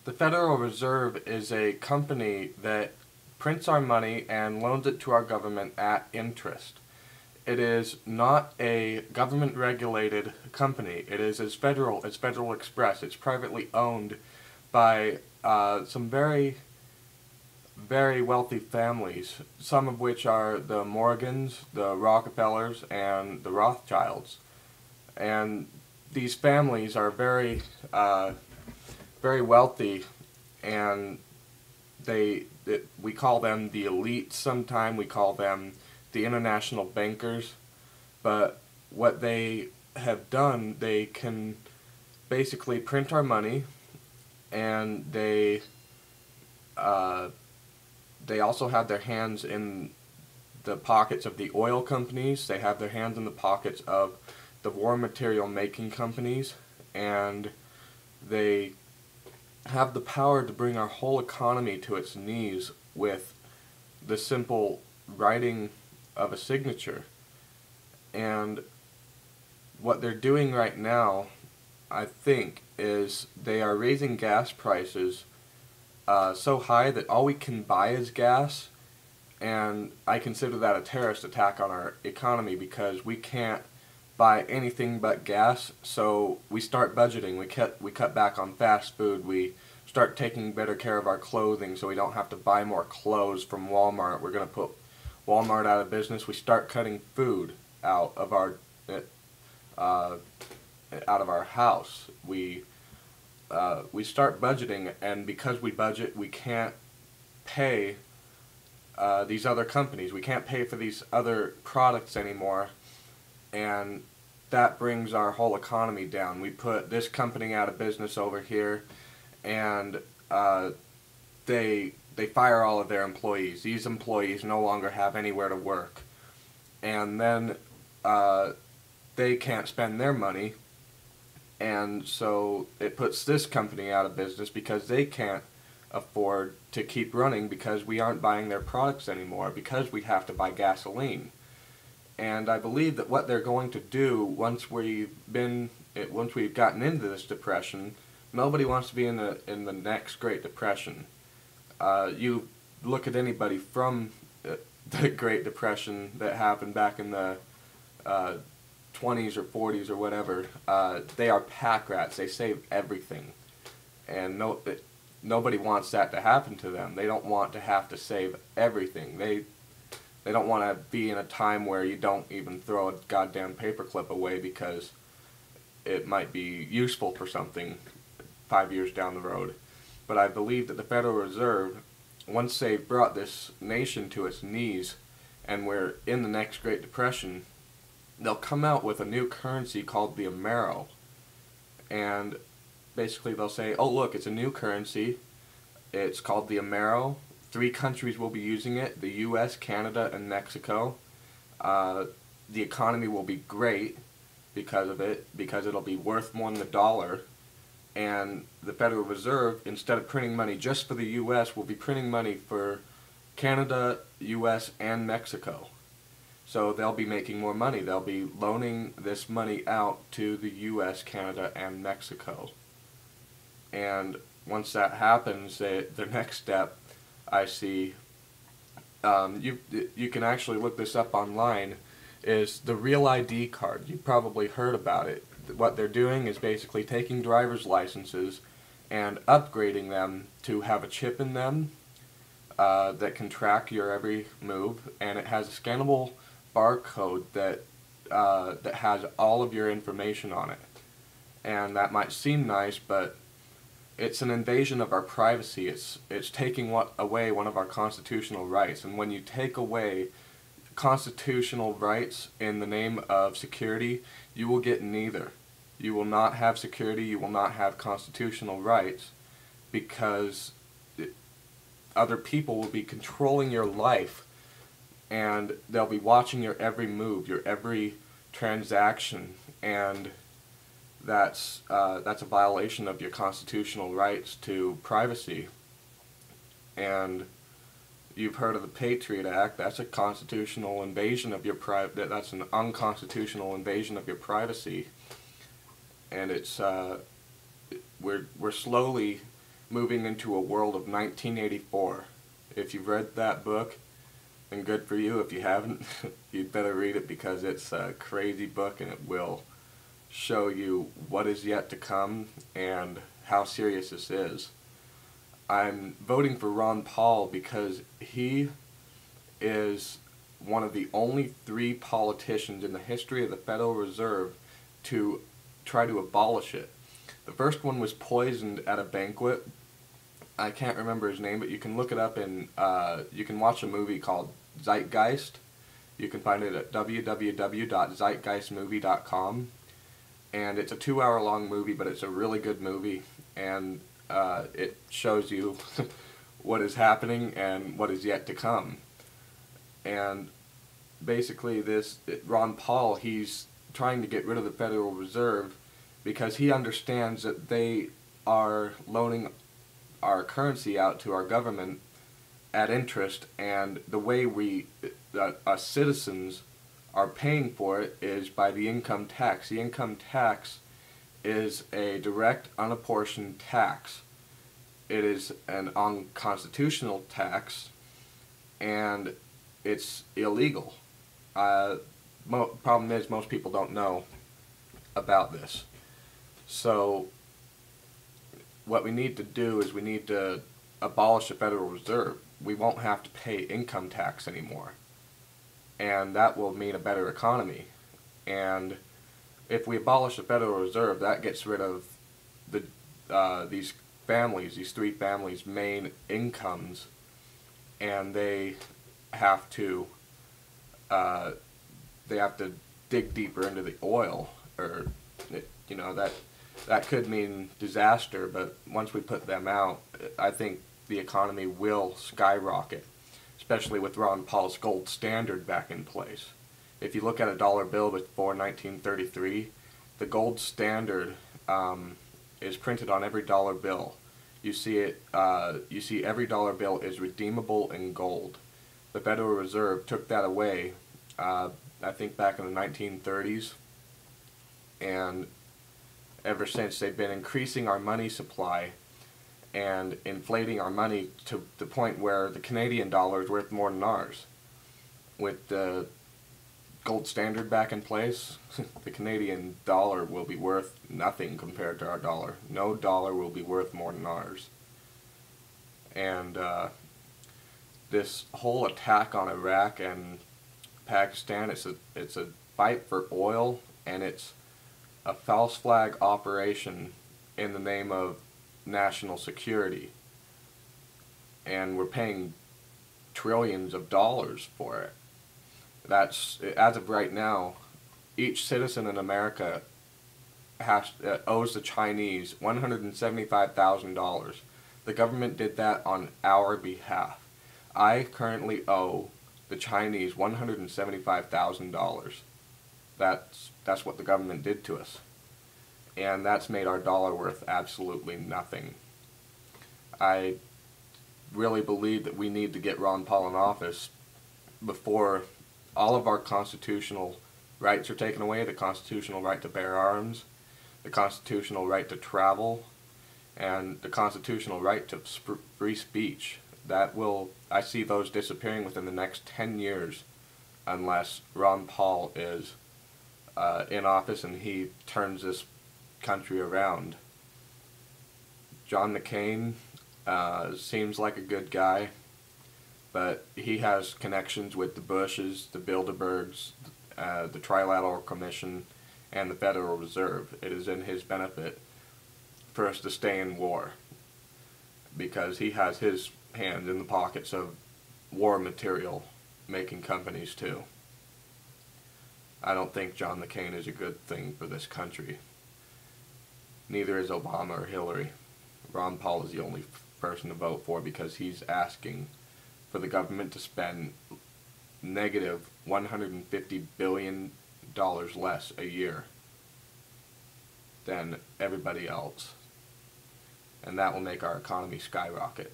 The Federal Reserve is a company that prints our money and loans it to our government at interest. It is not a government regulated company. It is as federal as Federal Express. It's privately owned by some very wealthy families, some of which are the Morgans, the Rockefellers, and the Rothschilds. And these families are very wealthy, and we call them the elite. Sometime we call them the international bankers. But what they have done, they can basically print our money, and uh, they also have their hands in the pockets of the oil companies. They have their hands in the pockets of the war material making companies, and they have the power to bring our whole economy to its knees with the simple writing of a signature. And what they're doing right now, I think, is they are raising gas prices so high that all we can buy is gas, and I consider that a terrorist attack on our economy because we can't buy anything but gas. So we start budgeting. We cut back on fast food. We start taking better care of our clothing so we don't have to buy more clothes from Walmart. We're going to put Walmart out of business. We start cutting food out of uh, our house. We start budgeting, and because we budget, we can't pay these other companies. We can't pay for these other products anymore, and that brings our whole economy down. We put this company out of business over here, and they fire all of their employees. These employees no longer have anywhere to work, and then they can't spend their money, and so it puts this company out of business because they can't afford to keep running because we aren't buying their products anymore because we have to buy gasoline. And I believe that what they're going to do once we've gotten into this depression, nobody wants to be in the next Great Depression. You look at anybody from the Great Depression that happened back in the 20s or 40s or whatever. They are pack rats. They save everything, and nobody wants that to happen to them. They don't want to have to save everything. They don't want to be in a time where you don't even throw a goddamn paperclip away because it might be useful for something 5 years down the road. But I believe that the Federal Reserve, once they've brought this nation to its knees and we're in the next Great Depression, they'll come out with a new currency called the Amero. And basically they'll say, oh look, it's a new currency. It's called the Amero. 3 countries will be using it, the US, Canada, and Mexico. The economy will be great because of it, because it'll be worth more than the dollar. And the Federal Reserve, instead of printing money just for the US, will be printing money for Canada, US, and Mexico. So they'll be making more money. They'll be loaning this money out to the US, Canada, and Mexico. And once that happens, the next step I see, you can actually look this up online, is the Real ID card. You've probably heard about it. What they're doing is basically taking driver's licenses and upgrading them to have a chip in them that can track your every move, and it has a scannable barcode that has all of your information on it. And that might seem nice, but it's an invasion of our privacy. It's taking away one of our constitutional rights. And when you take away constitutional rights in the name of security, you will get neither. You will not have security, you will not have constitutional rights, because other people will be controlling your life, and they'll be watching your every move, your every transaction, and that's a violation of your constitutional rights to privacy. And you've heard of the Patriot Act. That's a constitutional invasion of your that's an unconstitutional invasion of your privacy. And we're slowly moving into a world of 1984. If you've read that book, then good for you. If you haven't, you'd better read it, because it's a crazy book and it will show you what is yet to come and how serious this is. I'm voting for Ron Paul because he is one of the only 3 politicians in the history of the Federal Reserve to try to abolish it. The first one was poisoned at a banquet. I can't remember his name, but you can look it up, and you can watch a movie called Zeitgeist. You can find it at www.zeitgeistmovie.com. And it's a 2-hour-long movie, but it's a really good movie, and it shows you what is happening and what is yet to come. And basically Ron Paul, he's trying to get rid of the Federal Reserve because he understands that they are loaning our currency out to our government at interest, and the way we, us citizens, are paying for it is by the income tax. The income tax is a direct, unapportioned tax. It is an unconstitutional tax, and it's illegal. Problem is, most people don't know about this. So what we need to do is we need to abolish the Federal Reserve. We won't have to pay income tax anymore, and that will mean a better economy. And if we abolish the Federal Reserve, that gets rid of these 3 families' main incomes, and they have to dig deeper into the oil, or that could mean disaster. But once we put them out, I think the economy will skyrocket, especially with Ron Paul's gold standard back in place. If you look at a dollar bill before 1933, the gold standard is printed on every dollar bill. You see it. You see every dollar bill is redeemable in gold. The Federal Reserve took that away, I think back in the 1930s, and ever since they've been increasing our money supply and inflating our money to the point where the Canadian dollar is worth more than ours. With the gold standard back in place, the Canadian dollar will be worth nothing compared to our dollar. No dollar will be worth more than ours. And this whole attack on Iraq and Pakistan, it's a fight for oil, and it's a false flag operation in the name of national security, and we're paying trillions of dollars for it. That's, as of right now, each citizen in America owes the Chinese $175,000. The government did that on our behalf. I currently owe the Chinese $175,000. That's what the government did to us. And that's made our dollar worth absolutely nothing. I really believe that we need to get Ron Paul in office before all of our constitutional rights are taken away: the constitutional right to bear arms, the constitutional right to travel, and the constitutional right to free speech. I see those disappearing within the next 10 years unless Ron Paul is in office and he turns this country around. John McCain seems like a good guy, but he has connections with the Bushes, the Bilderbergs, the Trilateral Commission, and the Federal Reserve. It is in his benefit for us to stay in war, because he has his hands in the pockets of war material making companies too. I don't think John McCain is a good thing for this country. Neither is Obama or Hillary. Ron Paul is the only person to vote for, because he's asking for the government to spend negative $150 billion less a year than everybody else. And that will make our economy skyrocket.